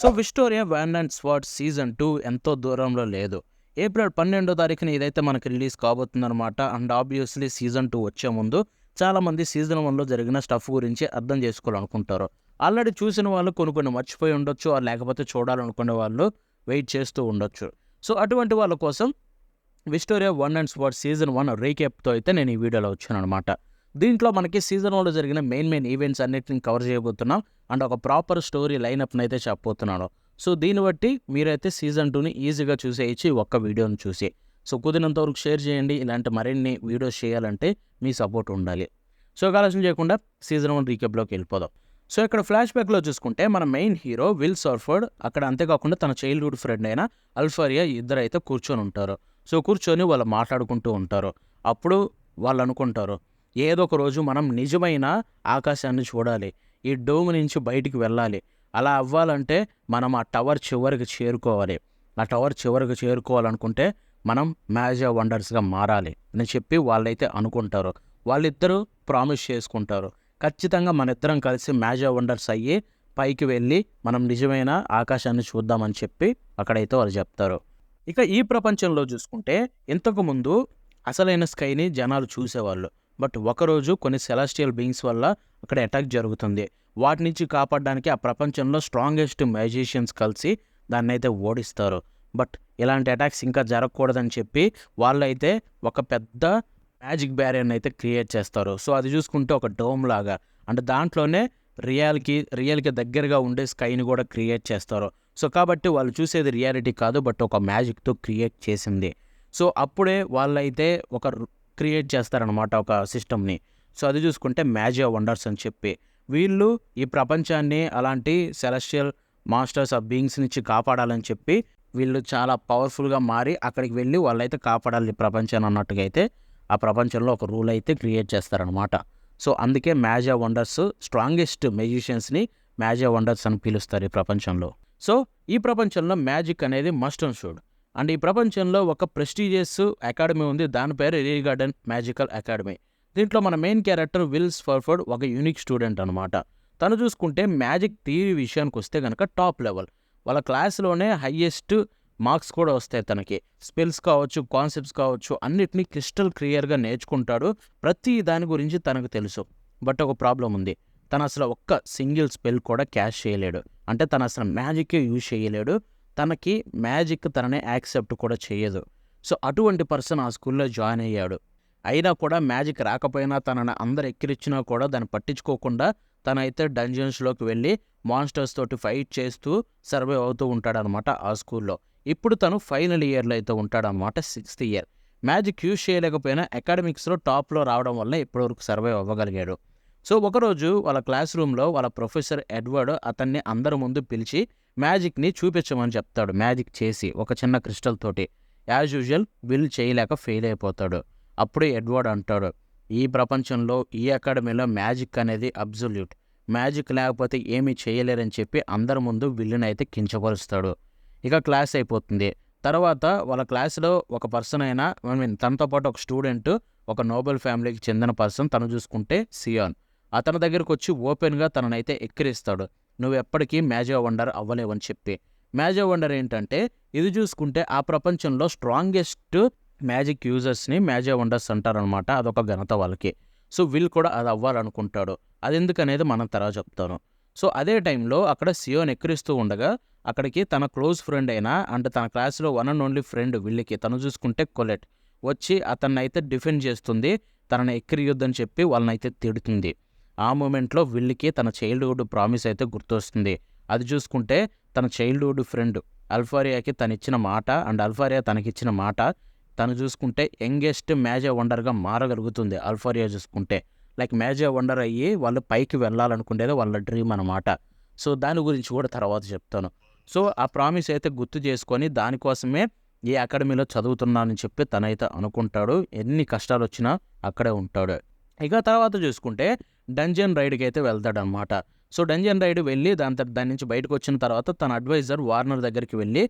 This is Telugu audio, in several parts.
So 'Victoria Von and sword' season 2 ఎంతో దూరంలో లేదు. ఏప్రిల్ 12వ తారీఖున ఇదైతే మనకి రిలీజ్ కాబోతుందనమాట. అండ్ ఆబ్వియస్లీ సీజన్ 2 వచ్చే ముందు చాలామంది సీజన్ 1లో జరిగిన స్టఫ్ గురించి అర్థం చేసుకోవాలనుకుంటారు. ఆల్రెడీ చూసిన వాళ్ళు కొన్ని మర్చిపోయి ఉండొచ్చు. లేకపోతే చూడాలనుకునే వాళ్ళు వెయిట్ చేస్తూ ఉండొచ్చు. సో అటువంటి వాళ్ళ కోసం 'Victoria Von and sword' season 1 రీక్యాప్‌తో అయితే నేను ఈ వీడియోలో వచ్చాననమాట. దీంట్లో మనకి సీజన్ 1లో జరిగిన మెయిన్ ఈవెంట్స్ అన్నిటిని కవర్ చేయబోతున్నాం. అండ్ ఒక ప్రాపర్ స్టోరీ లైనప్‌ని అయితే చెప్పబోతున్నాను. సో దీన్ని బట్టి మీరైతే సీజన్ 2ని ఈజీగా చూసేయచ్చు ఈ ఒక్క వీడియోని చూసి. సో కుదిరినంత వరకు షేర్ చేయండి. ఇలాంటి మరిన్ని వీడియోస్ చేయాలంటే మీ సపోర్ట్ ఉండాలి. సో ఆలస్యం చేయకుండా సీజన్ 1 రీక్యాప్‌లోకి వెళ్ళిపోదాం. సో ఇక్కడ ఫ్లాష్ బ్యాక్‌లో చూసుకుంటే మన మెయిన్ హీరో విల్ సార్ఫర్డ్ అక్కడ అంతేకాకుండా తన చైల్డ్‌హుడ్ ఫ్రెండ్ అయిన అల్ఫారియా ఇద్దరైతే కూర్చొని ఉంటారు. సో కూర్చొని వాళ్ళు మాట్లాడుకుంటూ ఉంటారు. అప్పుడు వాళ్ళు అనుకుంటారు, ఏదో ఒక రోజు మనం నిజమైన ఆకాశాన్ని చూడాలి. ఈ డోమ్ నుంచి బయటికి వెళ్ళాలి. అలా అవ్వాలంటే మనం ఆ టవర్ చివరికి చేరుకోవాలి. ఆ టవర్ చివరికి చేరుకోవాలనుకుంటే మనం మ్యాజిక్ వండర్స్గా మారాలి అని చెప్పి వాళ్ళైతే అనుకుంటారు. వాళ్ళిద్దరూ ప్రామిస్ చేసుకుంటారు. ఖచ్చితంగా మన ఇద్దరం కలిసి మ్యాజిక్ వండర్స్ అయ్యి పైకి వెళ్ళి మనం నిజమైన ఆకాశాన్ని చూద్దామని చెప్పి అక్కడైతే వాళ్ళు చెప్తారు. ఇక ఈ ప్రపంచంలో చూసుకుంటే ఇంతకుముందు అసలైన స్కైని జనాలు చూసేవాళ్ళు. బట్ ఒకరోజు కొన్ని సెలెస్టియల్ బీయింగ్స్ వల్ల అక్కడ అటాక్ జరుగుతుంది. వాటి నుంచి కాపాడడానికి ఆ ప్రపంచంలో స్ట్రాంగెస్ట్ మ్యాజిషియన్స్ కలిసి దాన్నైతే ఓడిస్తారు. బట్ ఇలాంటి అటాక్స్ ఇంకా జరగకూడదని చెప్పి వాళ్ళైతే ఒక పెద్ద మ్యాజిక్ బ్యారియర్ని అయితే క్రియేట్ చేస్తారు. సో అది చూసుకుంటే ఒక డోమ్ లాగా అంటే దాంట్లోనే రియల్కి దగ్గరగా ఉండే స్కైని కూడా క్రియేట్ చేస్తారు. సో కాబట్టి వాళ్ళు చూసేది రియాలిటీ కాదు, బట్ ఒక మ్యాజిక్తో క్రియేట్ చేసింది. సో అప్పుడే వాళ్ళైతే ఒక క్రియేట్ చేస్తారనమాట ఒక సిస్టమ్ని. సో అది చూసుకుంటే మ్యాజిక్ వండర్స్ అని చెప్పి వీళ్ళు ఈ ప్రపంచాన్ని అలాంటి సెలెస్టియల్ మాస్టర్స్ ఆఫ్ బీయింగ్స్ నుంచి కాపాడాలని చెప్పి వీళ్ళు చాలా పవర్ఫుల్గా మారి అక్కడికి వెళ్ళి వాళ్ళైతే కాపాడాలి ప్రపంచాన్ని అన్నట్టుగా అయితే ఆ ప్రపంచంలో ఒక రూల్ అయితే క్రియేట్ చేస్తారనమాట. సో అందుకే మ్యాజిక్ వండర్స్ స్ట్రాంగెస్ట్ మ్యాజిషియన్స్ని మ్యాజిక్ వండర్స్ అని పిలుస్తారు ఈ ప్రపంచంలో. సో ఈ ప్రపంచంలో మ్యాజిక్ అనేది మస్ట్ అండ్ షుడ్. అండ్ ఈ ప్రపంచంలో ఒక ప్రెస్టీజియస్ అకాడమీ ఉంది. దాని పేరు రియల్ గార్డెన్ మ్యాజికల్ అకాడమీ. దీంట్లో మన మెయిన్ క్యారెక్టర్ విల్ సార్ఫర్డ్ ఒక యూనిక్ స్టూడెంట్ అనమాట. తను చూసుకుంటే మ్యాజిక్ థియరీ విషయానికి వస్తే కనుక టాప్ లెవెల్. వాళ్ళ క్లాస్లోనే హయ్యెస్ట్ మార్క్స్ కూడా వస్తాయి తనకి. స్పెల్స్ కావచ్చు, కాన్సెప్ట్స్ కావచ్చు, అన్నిటినీ క్రిస్టల్ క్లియర్గా నేర్చుకుంటాడు. ప్రతి దాని గురించి తనకు తెలుసు. బట్ ఒక ప్రాబ్లం ఉంది. తను అసలు ఒక్క సింగిల్ స్పెల్ కూడా క్యాష్ చేయలేడు. అంటే తను అసలు మ్యాజిక్కే యూజ్ చేయలేడు. తనకి మ్యాజిక్ తననే యాక్సెప్ట్ కూడా చేయదు. సో అటువంటి పర్సన్ ఆ స్కూల్లో జాయిన్ అయ్యాడు. అయినా కూడా మ్యాజిక్ రాకపోయినా తనని అందరు ఎక్కిరిచ్చినా కూడా దాన్ని పట్టించుకోకుండా తనైతే డంజన్స్లోకి వెళ్ళి మాన్స్టర్స్ తోటి ఫైట్ చేస్తూ సర్వైవ్ అవుతూ ఉంటాడనమాట ఆ స్కూల్లో. ఇప్పుడు తను ఫైనల్ ఇయర్లో అయితే ఉంటాడనమాట, 6th ఇయర్. మ్యాజిక్ యూజ్ చేయలేకపోయినా అకాడమిక్స్లో టాప్లో రావడం వల్ల ఇప్పటివరకు సర్వైవ్ అవ్వగలిగాడు. సో ఒకరోజు వాళ్ళ క్లాస్ రూమ్లో వాళ్ళ ప్రొఫెసర్ ఎడ్వర్డ్ అతన్ని అందరి ముందు పిలిచి మ్యాజిక్ని చూపించమని చెప్తాడు. మ్యాజిక్ చేసి ఒక చిన్న క్రిస్టల్ తోటి యాజ్ యూజువల్ విల్ చేయలేక ఫెయిల్ అయిపోతాడు. అప్పుడే ఎడ్వర్డ్ అంటాడు, ఈ ప్రపంచంలో ఈ అకాడమీలో మ్యాజిక్ అనేది అబ్సల్యూట్. మ్యాజిక్ లేకపోతే ఏమీ చేయలేరని చెప్పి అందరి ముందు విల్లుని అయితే కించపరుస్తాడు. ఇక క్లాస్ అయిపోతుంది. తర్వాత వాళ్ళ క్లాస్లో ఒక పర్సన్ అయినా తనతో పాటు ఒక స్టూడెంట్, ఒక నోబెల్ ఫ్యామిలీకి చెందిన పర్సన్ తను చూసుకుంటే సియాన్. అతని దగ్గరకు వచ్చి ఓపెన్గా తననైతే ఎక్కిరిస్తాడు. నువ్వు ఎప్పటికీ మ్యాజిక్ వండర్ అవ్వలేవని చెప్పి. మ్యాజిక్ వండర్ ఏంటంటే ఇది చూసుకుంటే ఆ ప్రపంచంలో స్ట్రాంగెస్ట్ మ్యాజిక్ యూజర్స్ని మ్యాజిక్ వండర్స్ అంటారనమాట. అదొక ఘనత వాళ్ళకి. సో వీళ్ళు కూడా అది అవ్వాలనుకుంటాడు. అది ఎందుకనేది మనం తర్వాత చెప్తాను. సో అదే టైంలో అక్కడ సియోన్ ఎక్కిరిస్తూ ఉండగా అక్కడికి తన క్లోజ్ ఫ్రెండ్ అయినా అంటే తన క్లాస్లో వన్ అండ్ ఓన్లీ ఫ్రెండ్ విల్లికి తను చూసుకుంటే కొలెట్ వచ్చి అతన్నైతే డిఫెండ్ చేస్తుంది. తనని ఎక్కిరియొద్దని చెప్పి వాళ్ళనైతే తిడుతుంది. ఆ మూమెంట్లో విల్లికి తన చైల్డ్హుడ్ ప్రామిస్ అయితే గుర్తొస్తుంది. అది చూసుకుంటే తన చైల్డ్హుడ్ ఫ్రెండ్ అల్ఫారియాకి తనిచ్చిన మాట అండ్ అల్ఫారియా తనకిచ్చిన మాట తను చూసుకుంటే యంగెస్ట్ మ్యాజిక్ వండర్గా మారగలుగుతుంది. అల్ఫారియా చూసుకుంటే లైక్ మ్యాజిక్ వండర్ అయ్యి వాళ్ళు పైకి వెళ్ళాలనుకునేది వాళ్ళ డ్రీమ్ అనమాట. సో దాని గురించి కూడా తర్వాత చెప్తాను. సో ఆ ప్రామిస్ అయితే గుర్తు చేసుకొని దానికోసమే ఈ అకాడమీలో చదువుతున్నానని చెప్పి తనైతే అనుకుంటాడు. ఎన్ని కష్టాలు వచ్చినా అక్కడే ఉంటాడు. ఇక తర్వాత చూసుకుంటే డంజన్ రైడ్కి అయితే వెళ్తాడనమాట. సో డంజన్ రైడ్ వెళ్ళి దాని నుంచి బయటకు వచ్చిన తర్వాత తన అడ్వైజర్ వార్నర్ దగ్గరికి వెళ్ళి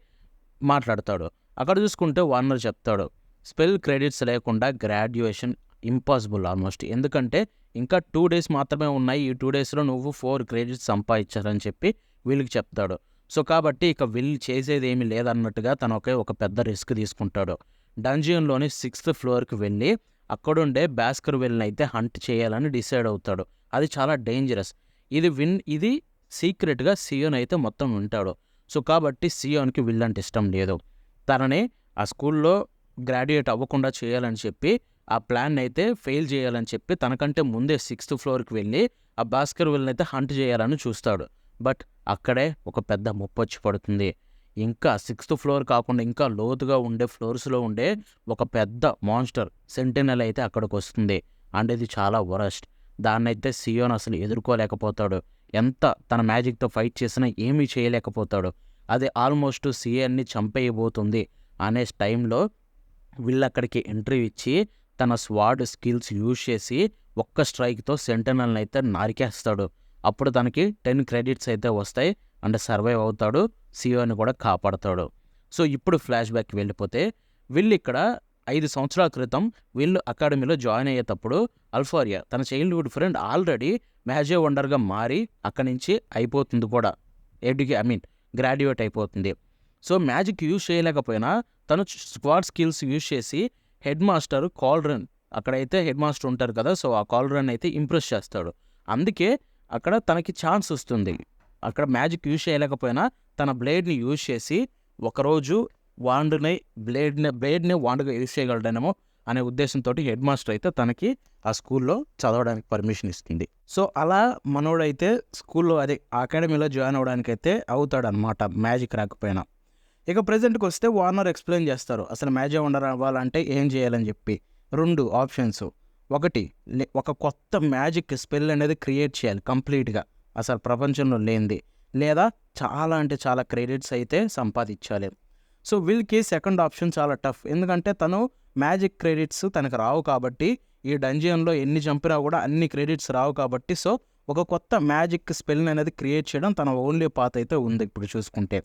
మాట్లాడతాడు. అక్కడ చూసుకుంటే వార్నర్ చెప్తాడు, స్పెల్ క్రెడిట్స్ లేకుండా గ్రాడ్యుయేషన్ ఇంపాసిబుల్ ఆల్మోస్ట్. ఎందుకంటే ఇంకా 2 days మాత్రమే ఉన్నాయి. ఈ 2 daysలో నువ్వు 4 క్రెడిట్స్ సంపాదించాలని చెప్పి వీళ్ళకి చెప్తాడు. సో కాబట్టి ఇక విల్ చేసేది ఏమీ లేదన్నట్టుగా తను ఒక పెద్ద రిస్క్ తీసుకుంటాడు. డంజియన్లోని 6th ఫ్లోర్కి వెళ్ళి అక్కడుండే భాస్కర్ విల్ని అయితే హంట్ చేయాలని డిసైడ్ అవుతాడు. అది చాలా డేంజరస్. ఇది సీక్రెట్గా సియోన్ అయితే మొత్తం వింటాడు. సో కాబట్టి సియోన్కి విల్ అంటే ఇష్టం లేదు. తనని ఆ స్కూల్లో గ్రాడ్యుయేట్ అవ్వకుండా చేయాలని చెప్పి ఆ ప్లాన్ అయితే ఫెయిల్ చేయాలని చెప్పి తనకంటే ముందే 6th ఫ్లోర్కి వెళ్ళి ఆ భాస్కర్ విల్ని అయితే హంట్ చేయాలని చూస్తాడు. బట్ అక్కడే ఒక పెద్ద ముప్పొచ్చి పడుతుంది. ఇంకా 6th ఫ్లోర్ కాకుండా ఇంకా లోతుగా ఉండే ఫ్లోర్స్లో ఉండే ఒక పెద్ద మాన్స్టర్ సెంటినల్ అయితే అక్కడికి వస్తుంది. అండ్ ఇది చాలా వరస్ట్. దాన్నైతే సియోన్ అసలు ఎదుర్కోలేకపోతాడు. ఎంత తన మ్యాజిక్తో ఫైట్ చేసినా ఏమీ చేయలేకపోతాడు. అది ఆల్మోస్ట్ సియోన్ని చంపేయబోతుంది అనే టైంలో విల్ అక్కడికి ఎంట్రీ ఇచ్చి తన స్వాడ్ స్కిల్స్ యూజ్ చేసి ఒక్క స్ట్రైక్తో సెంటినల్ని అయితే నరికేస్తాడు. అప్పుడు తనకి 10 క్రెడిట్స్ అయితే వస్తాయి అండ్ సర్వైవ్ అవుతాడు. సియోని కూడా కాపాడతాడు. సో ఇప్పుడు ఫ్లాష్ బ్యాక్ వెళ్ళిపోతే విల్ ఇక్కడ 5 సంవత్సరాల క్రితం వీళ్ళు అకాడమీలో జాయిన్ అయ్యేటప్పుడు అల్ఫారియా తన చైల్డ్హుడ్ ఫ్రెండ్ ఆల్రెడీ మ్యాజిక్ వండర్గా మారి అక్కడి నుంచి అయిపోతుంది కూడా. గ్రాడ్యుయేట్ అయిపోతుంది. సో మ్యాజిక్ యూజ్ చేయలేకపోయినా తను స్క్వాడ్ స్కిల్స్ యూజ్ చేసి హెడ్ మాస్టర్ కాల్రన్, అక్కడైతే హెడ్ మాస్టర్ ఉంటారు కదా, సో ఆ కాల్రన్ అయితే ఇంప్రెస్ చేస్తాడు. అందుకే అక్కడ తనకి ఛాన్స్ వస్తుంది. అక్కడ మ్యాజిక్ యూజ్ చేయలేకపోయినా తన బ్లేడ్ని యూజ్ చేసి ఒకరోజు బ్లేడ్ని వాండ్గా యూజ్ చేయగలడనేమో అనే ఉద్దేశంతో హెడ్ మాస్టర్ అయితే తనకి ఆ స్కూల్లో చదవడానికి పర్మిషన్ ఇస్తుంది. సో అలా మనోడైతే స్కూల్లో అకాడమీలో జాయిన్ అవ్వడానికైతే అవుతాడనమాట మ్యాజిక్ రాకపోయినా. ఇక ప్రజెంట్కి వస్తే వార్నర్ ఎక్స్ప్లెయిన్ చేస్తారు అసలు మ్యాజిక్ వండర్ అవ్వాలంటే ఏం చేయాలని చెప్పి. 2 ఆప్షన్స్. ఒకటి, ఒక కొత్త మ్యాజిక్ స్పెల్ అనేది క్రియేట్ చేయాలి కంప్లీట్గా, అసలు ప్రపంచంలో లేనిది. లేదా చాలా అంటే చాలా క్రెడిట్స్ అయితే సంపాదించాలి. సో విల్కి సెకండ్ ఆప్షన్ చాలా టఫ్. ఎందుకంటే తను మ్యాజిక్ క్రెడిట్స్ తనకు రావు కాబట్టి, ఈ డంజియన్లో ఎన్ని చంపినా కూడా అన్ని క్రెడిట్స్ రావు కాబట్టి, సో ఒక కొత్త మ్యాజిక్ స్పెల్ అనేది క్రియేట్ చేయడం తన ఓన్లీ పాత్ అయితే ఉంది ఇప్పుడు చూసుకుంటే.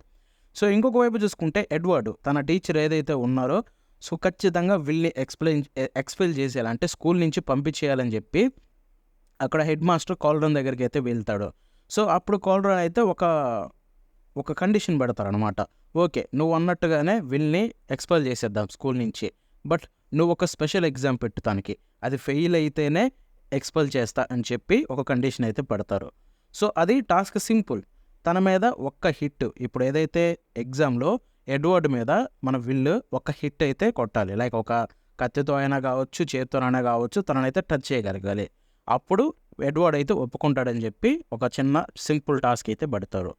సో ఇంకొక వైపు చూసుకుంటే ఎడ్వర్డ్ తన టీచర్ ఏదైతే ఉన్నారో సో ఖచ్చితంగా విల్ని ఎక్స్పెల్ చేసేయాలి, అంటే స్కూల్ నుంచి పంపించేయాలని చెప్పి అక్కడ హెడ్ మాస్టర్ కాల్రన్ దగ్గరికి అయితే వెళ్తాడు. సో అప్పుడు కాల్రన్ అయితే ఒక కండిషన్ పెడతారనమాట. ఓకే, నువ్వు అన్నట్టుగానే విల్ని ఎక్స్పెల్ చేసేద్దాం స్కూల్ నుంచి, బట్ నువ్వు ఒక స్పెషల్ ఎగ్జామ్ పెట్టు తనకి, అది ఫెయిల్ అయితేనే ఎక్స్పెల్ చేస్తా అని చెప్పి ఒక కండిషన్ అయితే పెడతారు. సో అది టాస్క్ సింపుల్. తన మీద ఒక్క హిట్, ఇప్పుడు ఏదైతే ఎగ్జామ్లో ఎడ్వర్డ్ మీద మన విల్లు ఒక హిట్ అయితే కొట్టాలి, లైక్ ఒక కత్తితో అయినా కావచ్చు, చేతితోనైనా కావచ్చు, తననైతే టచ్ చేయగలగాలి. అప్పుడు ఎడ్వర్డ్ అయితే ఒప్పుకుంటాడని చెప్పి ఒక చిన్న సింపుల్ టాస్క్ అయితే పెడతారు.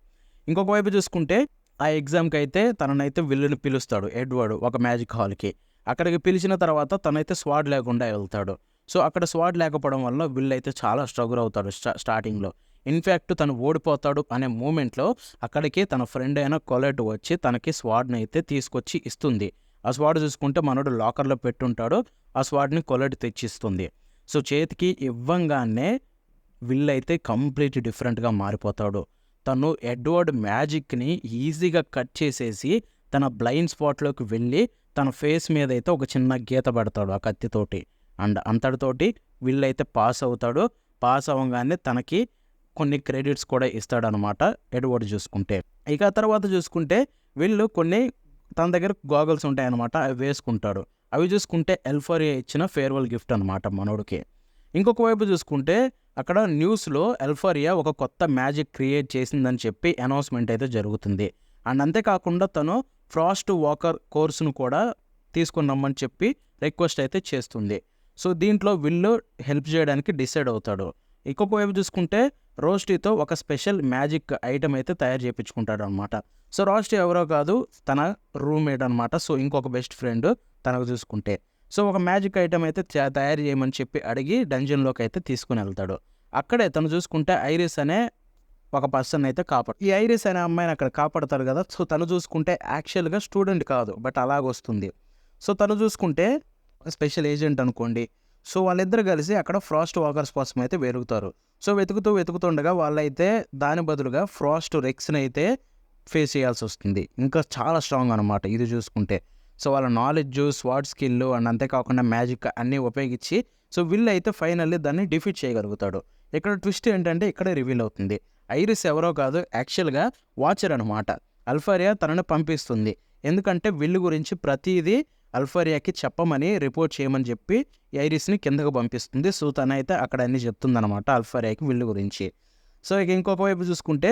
ఇంకొక వైపు చూసుకుంటే ఆ ఎగ్జామ్కి అయితే తననైతే విల్లుని పిలుస్తాడు ఎడ్వర్డ్ ఒక మ్యాజిక్ హాల్కి. అక్కడికి పిలిచిన తర్వాత తనైతే స్వాడ్ లేకుండా వెళ్తాడు. సో అక్కడ స్వాడ్ లేకపోవడం వల్ల విల్ అయితే చాలా స్ట్రగుల్ అవుతాడు స్టార్టింగ్లో. ఇన్ఫ్యాక్ట్ తను ఓడిపోతాడు అనే మూమెంట్లో అక్కడికి తన ఫ్రెండ్ అయిన కొలెట్ వచ్చి తనకి స్వాడ్ని అయితే తీసుకొచ్చి ఇస్తుంది. ఆ స్వాడ్ చూసుకుంటే మనోడు లాకర్లో పెట్టుంటాడు, ఆ స్వాడ్ని కొలెట్ తెచ్చిస్తుంది. సో చేతికి ఇవ్వంగానే విల్ అయితే కంప్లీట్ డిఫరెంట్గా మారిపోతాడు. తను ఎడ్వర్డ్ మ్యాజిక్ని ఈజీగా కట్ చేసేసి తన బ్లైండ్ స్పాట్లోకి వెళ్ళి తన ఫేస్ మీద అయితే ఒక చిన్న గీత పెడతాడు ఆ కత్తితోటి. అండ్ అంతటితోటి విల్ అయితే పాస్ అవుతాడు. పాస్ అవ్వగానే తనకి కొన్ని క్రెడిట్స్ కూడా ఇస్తాడనమాట ఎడ్వర్డ్ చూసుకుంటే. ఇక తర్వాత చూసుకుంటే వీళ్ళు కొన్ని తన దగ్గర గాగల్స్ ఉంటాయన్నమాట, అవి వేసుకుంటాడు. అవి చూసుకుంటే ఎల్ఫారియా ఇచ్చిన ఫేర్వెల్ గిఫ్ట్ అనమాట మనోడికి. ఇంకొక వైపు చూసుకుంటే అక్కడ న్యూస్లో ఎల్ఫారియా ఒక కొత్త మ్యాజిక్ క్రియేట్ చేసిందని చెప్పి అనౌన్స్మెంట్ అయితే జరుగుతుంది. అండ్ అంతేకాకుండా తను ఫ్రాస్ట్ వాకర్ కోర్సును కూడా తీసుకుని రమ్మని చెప్పి రిక్వెస్ట్ అయితే చేస్తుంది. సో దీంట్లో విల్లు హెల్ప్ చేయడానికి డిసైడ్ అవుతాడు. ఇంకొక వైపు చూసుకుంటే రోస్టీతో ఒక స్పెషల్ మ్యాజిక్ ఐటమ్ అయితే తయారు చేయించుకుంటాడు అనమాట. సో రోస్టీ ఎవరో కాదు, తన రూమ్మేట్ అనమాట. సో ఇంకొక బెస్ట్ ఫ్రెండ్ తనకు చూసుకుంటే. సో ఒక మ్యాజిక్ ఐటమ్ అయితే తయారు చేయమని చెప్పి అడిగి డంజన్లోకి అయితే తీసుకుని వెళ్తాడు. అక్కడే తను చూసుకుంటే ఐరిస్ అనే ఒక పర్సన్ అయితే ఈ ఐరిస్ అనే అమ్మాయిని అక్కడ కాపాడతారు కదా. సో తను చూసుకుంటే యాక్చువల్గా స్టూడెంట్ కాదు, బట్ అలాగొస్తుంది. సో తను చూసుకుంటే స్పెషల్ ఏజెంట్ అనుకోండి. సో వాళ్ళిద్దరు కలిసి అక్కడ ఫ్రాస్ట్ వాకర్స్ కోసం అయితే వెతుకుతారు. సో వెతుకుతుండగా వాళ్ళైతే దాని బదులుగా ఫ్రాస్ట్ రెక్స్ని అయితే ఫేస్ చేయాల్సి వస్తుంది. ఇంకా చాలా స్ట్రాంగ్ అనమాట ఇది చూసుకుంటే. సో వాళ్ళ నాలెడ్జ్, స్వాడ్ స్కిల్ అండ్ అంతేకాకుండా మ్యాజిక్ అన్నీ ఉపయోగించి సో విల్ అయితే ఫైనల్లీ దాన్ని డిఫీట్ చేయగలుగుతాడు. ఇక్కడ ట్విస్ట్ ఏంటంటే ఇక్కడే రివీల్ అవుతుంది. ఐరిస్ ఎవరో కాదు, యాక్చువల్గా వాచర్ అనమాట. అల్ఫారియా తనను పంపిస్తుంది, ఎందుకంటే విల్లు గురించి ప్రతిదీ అల్ఫారియాకి చెప్పమని రిపోర్ట్ చేయమని చెప్పి ఐరిస్ని కిందకు పంపిస్తుంది. సో తనైతే అక్కడ అన్ని చెప్తుందనమాట అల్ఫారియాకి విల్లు గురించి. సో ఇక ఇంకొక వైపు చూసుకుంటే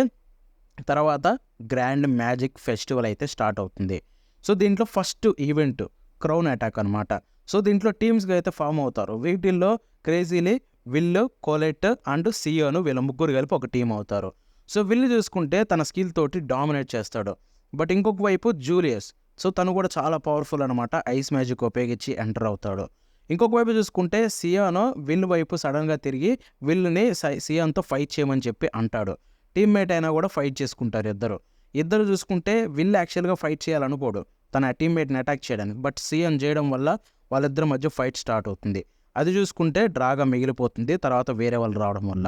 తర్వాత గ్రాండ్ మ్యాజిక్ ఫెస్టివల్ అయితే స్టార్ట్ అవుతుంది. సో దీంట్లో ఫస్ట్ ఈవెంట్ క్రౌన్ అటాక్ అనమాట. సో దీంట్లో టీమ్స్గా అయితే ఫామ్ అవుతారు. వీటిల్లో క్రేజీలీ, విల్లు, కోలెట్ అండ్ సియోను వీళ్ళ ముగ్గురు కలిపి ఒక టీం అవుతారు. సో విల్లు చూసుకుంటే తన స్కిల్ తోటి డామినేట్ చేస్తాడు. బట్ ఇంకొక వైపు జూలియస్, సో తను కూడా చాలా పవర్ఫుల్ అనమాట. ఐస్ మ్యాజిక్ ఉపయోగించి ఎంటర్ అవుతాడు. ఇంకొక వైపు చూసుకుంటే సియానో విల్ వైపు సడన్గా తిరిగి విల్లుని సియాన్తో ఫైట్ చేయమని చెప్పి అంటాడు. టీమ్మేట్ అయినా కూడా ఫైట్ చేసుకుంటారు ఇద్దరు చూసుకుంటే విల్ యాక్చువల్గా ఫైట్ చేయాలనుకోడు తన టీమ్మేట్ని అటాక్ చేయడానికి. బట్ సియాన్ చేయడం వల్ల వాళ్ళిద్దరి మధ్య ఫైట్ స్టార్ట్ అవుతుంది. అది చూసుకుంటే డ్రాగా మిగిలిపోతుంది తర్వాత వేరే వాళ్ళు రావడం వల్ల.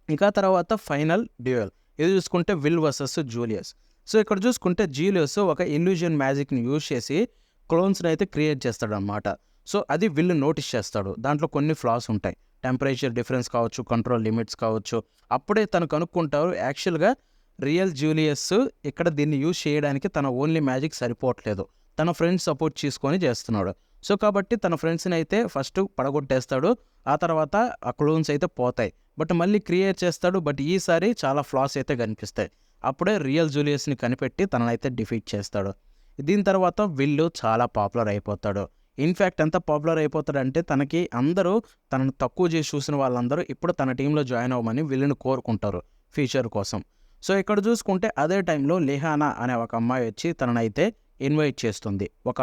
ఇంకా తర్వాత ఫైనల్ డ్యూయల్, ఇది చూసుకుంటే విల్ వర్సెస్ జూలియస్. సో ఇక్కడ చూసుకుంటే జూలియస్ ఒక ఇల్యూజన్ మ్యాజిక్ని యూజ్ చేసి క్లోన్స్ని అయితే క్రియేట్ చేస్తాడు అనమాట. సో అది విల్ నోటీస్ చేస్తాడు. దాంట్లో కొన్ని ఫ్లాస్ ఉంటాయి, టెంపరేచర్ డిఫరెన్స్ కావచ్చు, కంట్రోల్ లిమిట్స్ కావచ్చు. అప్పుడే తను కనుక్కుంటారు యాక్చువల్గా రియల్ జూలియస్ ఇక్కడ దీన్ని యూజ్ చేయడానికి తన ఓన్లీ మ్యాజిక్ సరిపోవట్లేదు, తన ఫ్రెండ్స్ సపోర్ట్ చేసుకొని చేస్తున్నాడు. సో కాబట్టి తన ఫ్రెండ్స్ని అయితే ఫస్ట్ పడగొట్టేస్తాడు, ఆ తర్వాత ఆ క్లోన్స్ అయితే పోతాయి. బట్ మళ్ళీ క్రియేట్ చేస్తాడు. బట్ ఈసారి చాలా ఫ్లాస్ అయితే కనిపిస్తాయి. అప్పుడే రియల్ జూలియస్ని కనిపెట్టి తననైతే డిఫీట్ చేస్తాడు. దీని తర్వాత విల్లు చాలా పాపులర్ అయిపోతాడు. ఇన్ఫ్యాక్ట్ ఎంత పాపులర్ అయిపోతాడంటే తనకి అందరూ తనను తక్కువ చేసి చూసిన వాళ్ళందరూ ఇప్పుడు తన టీంలో జాయిన్ అవ్వమని విల్లుని కోరుకుంటారు ఫ్యూచర్ కోసం. సో ఇక్కడ చూసుకుంటే అదే టైంలో లిహానా అనే ఒక అమ్మాయి వచ్చి తననైతే ఇన్వైట్ చేస్తుంది ఒక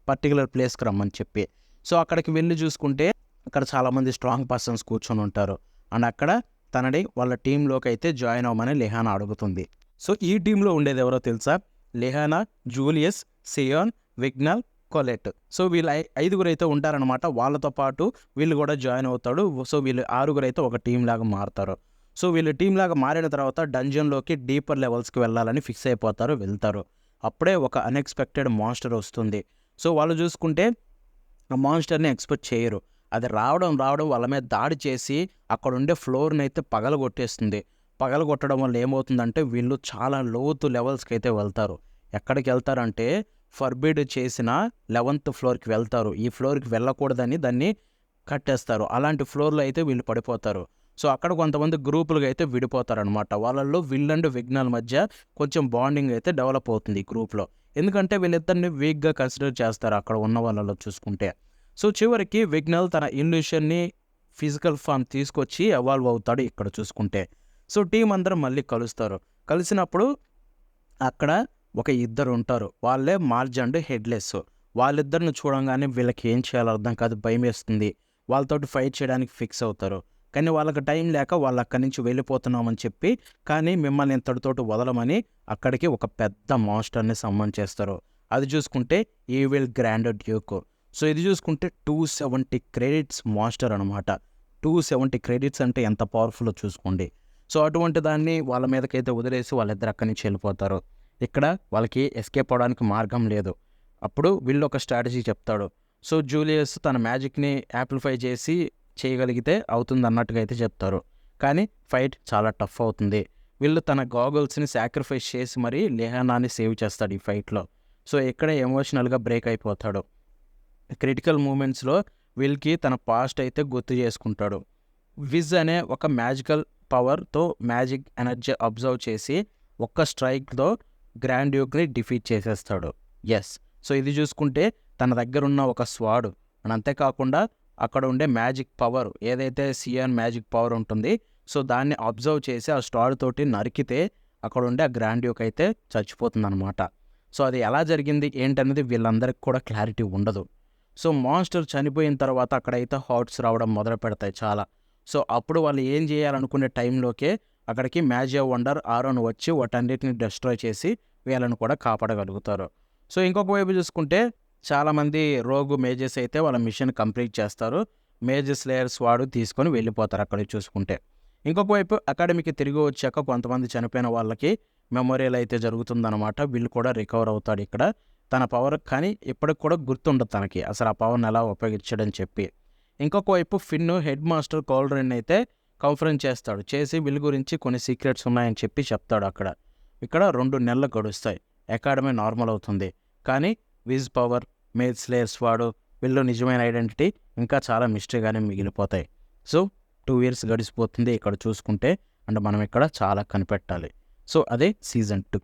పర్టికులర్ ప్లేస్కి రమ్మని చెప్పి. సో అక్కడికి వెళ్ళి చూసుకుంటే అక్కడ చాలామంది స్ట్రాంగ్ పర్సన్స్ కూర్చొని ఉంటారు. అండ్ అక్కడ తనని వాళ్ళ టీంలోకి అయితే జాయిన్ అవ్వమని లిహానా అడుగుతుంది. సో ఈ టీంలో ఉండేది ఎవరో తెలుసా? లిహానా, జూలియస్, సియాన్, విగ్నల్, కొలెట్. సో వీళ్ళు ఐదుగురు అయితే ఉంటారనమాట. వాళ్ళతో పాటు వీళ్ళు కూడా జాయిన్ అవుతాడు. సో వీళ్ళు ఆరుగురు అయితే ఒక టీం లాగా మారుతారు. సో వీళ్ళు టీం లాగా మారిన తర్వాత డంజన్లోకి డీపర్ లెవెల్స్కి వెళ్ళాలని ఫిక్స్ అయిపోతారు, వెళ్తారు. అప్పుడే ఒక అన్ఎక్స్పెక్టెడ్ మాన్స్టర్ వస్తుంది. సో వాళ్ళు చూసుకుంటే ఆ మాన్స్టర్ని ఎక్స్పెక్ట్ చేయరు. అది రావడం వాళ్ళ మీద దాడి చేసి అక్కడ ఉండే ఫ్లోర్ని అయితే పగలగొట్టేస్తుంది. పగలగొట్టడం వల్ల ఏమవుతుందంటే వీళ్ళు చాలా లోతు లెవెల్స్కి అయితే వెళ్తారు. ఎక్కడికి వెళ్తారంటే ఫర్బిడ్ చేసిన 11th ఫ్లోర్కి వెళ్తారు. ఈ ఫ్లోర్కి వెళ్ళకూడదని దాన్ని కట్టేస్తారు. అలాంటి ఫ్లోర్లో అయితే వీళ్ళు పడిపోతారు. సో అక్కడ కొంతమంది గ్రూపులుగా అయితే విడిపోతారనమాట. వాళ్ళల్లో విల్ అండ్ విగ్నల్ మధ్య కొంచెం బాండింగ్ అయితే డెవలప్ అవుతుంది ఈ గ్రూప్లో. ఎందుకంటే వీళ్ళిద్దరిని వీక్గా కన్సిడర్ చేస్తారు అక్కడ ఉన్న వాళ్ళలో చూసుకుంటే. సో చివరికి విగ్నల్ తన ఇల్యూషన్ని ఫిజికల్ ఫామ్ తీసుకొచ్చి ఎవాల్వ్ అవుతాడు ఇక్కడ చూసుకుంటే. సో టీం అందరం మళ్ళీ కలుస్తారు. కలిసినప్పుడు అక్కడ ఒక ఇద్దరు ఉంటారు, వాళ్ళే మార్జ్ అండ్ హెడ్లెస్. వాళ్ళిద్దరిని చూడంగానే వీళ్ళకి ఏం చేయాలో అర్థం కాదు, భయం వేస్తుంది. వాళ్ళతోటి ఫైట్ చేయడానికి ఫిక్స్ అవుతారు. కానీ వాళ్ళకి టైం లేక వాళ్ళు అక్కడి నుంచి వెళ్ళిపోతున్నామని చెప్పి, కానీ మిమ్మల్ని ఇంతటితోటి వదలమని అక్కడికి ఒక పెద్ద మాన్స్టర్ని సమ్మన్ చేస్తారు. అది చూసుకుంటే ఈవిల్ గ్రాండ్ డ్యూక్. సో ఇది చూసుకుంటే 270 క్రెడిట్స్ మాన్స్టర్ అనమాట. 270 క్రెడిట్స్ అంటే ఎంత పవర్ఫుల్లో చూసుకోండి. సో అటువంటి దాన్ని వాళ్ళ మీదకైతే వదిలేసి వాళ్ళిద్దరు అక్కడి నుంచి వెళ్ళిపోతారు. ఇక్కడ వాళ్ళకి ఎస్కేప్ అవడానికి మార్గం లేదు. అప్పుడు వీళ్ళు ఒక స్ట్రాటజీ చెప్తాడు. సో జూలియస్ తన మ్యాజిక్ని యాంప్లిఫై చేసి చేయగలిగితే అవుతుంది అన్నట్టుగా అయితే చెప్తారు. కానీ ఫైట్ చాలా టఫ్ అవుతుంది. వీళ్ళు తన గాగుల్స్ని సాక్రిఫైస్ చేసి మరీ లిహానాని సేవ్ చేస్తాడు ఈ ఫైట్లో. సో ఇక్కడే ఎమోషనల్గా బ్రేక్ అయిపోతాడు. క్రిటికల్ మూమెంట్స్లో వీళ్ళకి తన పాస్ట్ అయితే గుర్తు చేసుకుంటాడు. విజ్ అనే ఒక మ్యాజికల్ పవర్తో మ్యాజిక్ ఎనర్జీ అబ్జర్వ్ చేసి ఒక్క స్ట్రైక్తో గ్రాండ్ డ్యూక్ని డిఫీట్ చేసేస్తాడు. ఎస్, సో ఇది చూసుకుంటే తన దగ్గర ఉన్న ఒక స్వాడ్ అండ్ అంతేకాకుండా అక్కడ ఉండే మ్యాజిక్ పవర్ ఏదైతే సియాన్ మ్యాజిక్ పవర్ ఉంటుంది, సో దాన్ని అబ్జర్వ్ చేసి ఆ స్టార్ తోటి నరికితే అక్కడ ఉండే ఆ గ్రాండ్ డ్యూక్ అయితే చచ్చిపోతుందన్నమాట. సో అది ఎలా జరిగింది ఏంటనేది వీళ్ళందరికీ కూడా క్లారిటీ ఉండదు. సో మాన్స్టర్ చనిపోయిన తర్వాత అక్కడైతే హాట్స్ రావడం మొదలు పెడతాయి చాలా. సో అప్పుడు వాళ్ళు ఏం చేయాలనుకునే టైంలోకే అక్కడికి మ్యాజియా వండర్ ఆరోన్ వచ్చి వాటన్నిటిని డిస్ట్రాయ్ చేసి వీళ్ళను కూడా కాపాడగలుగుతారు. సో ఇంకొక వైపు చూసుకుంటే చాలామంది రోగు మేజెస్ అయితే వాళ్ళ మిషన్ కంప్లీట్ చేస్తారు. మేజెస్ లేయర్స్ వాడు తీసుకొని వెళ్ళిపోతారు అక్కడికి చూసుకుంటే. ఇంకొక వైపు అకాడమీకి తిరిగి వచ్చాక కొంతమంది చనిపోయిన వాళ్ళకి మెమోరియల్ అయితే జరుగుతుందన్నమాట. వీళ్ళు కూడా రికవర్ అవుతాడు ఇక్కడ తన పవర్. కానీ ఇప్పటికి కూడా గుర్తుండదు తనకి అసలు ఆ పవర్ని ఎలా ఉపయోగించడని చెప్పి. ఇంకొక వైపు ఫిన్ను హెడ్ మాస్టర్ కోల్డ్రిన్ అయితే కాన్ఫరెన్స్ చేస్తాడు. చేసి వీళ్ళ గురించి కొన్ని సీక్రెట్స్ ఉన్నాయని చెప్తాడు అక్కడ. ఇక్కడ 2 నెలలు గడుస్తాయి. అకాడమీ నార్మల్ అవుతుంది. కానీ విజ్ పవర్, మేజ్ స్లేయర్స్ వాడు, వీళ్ళు నిజమైన ఐడెంటిటీ ఇంకా చాలా మిస్టరీగానే మిగిలిపోతాయి. సో 2 ఇయర్స్ గడిచిపోతుంది ఇక్కడ చూసుకుంటే. అండ్ మనం ఇక్కడ చాలా కనిపెట్టాలి. సో అదే సీజన్ 2.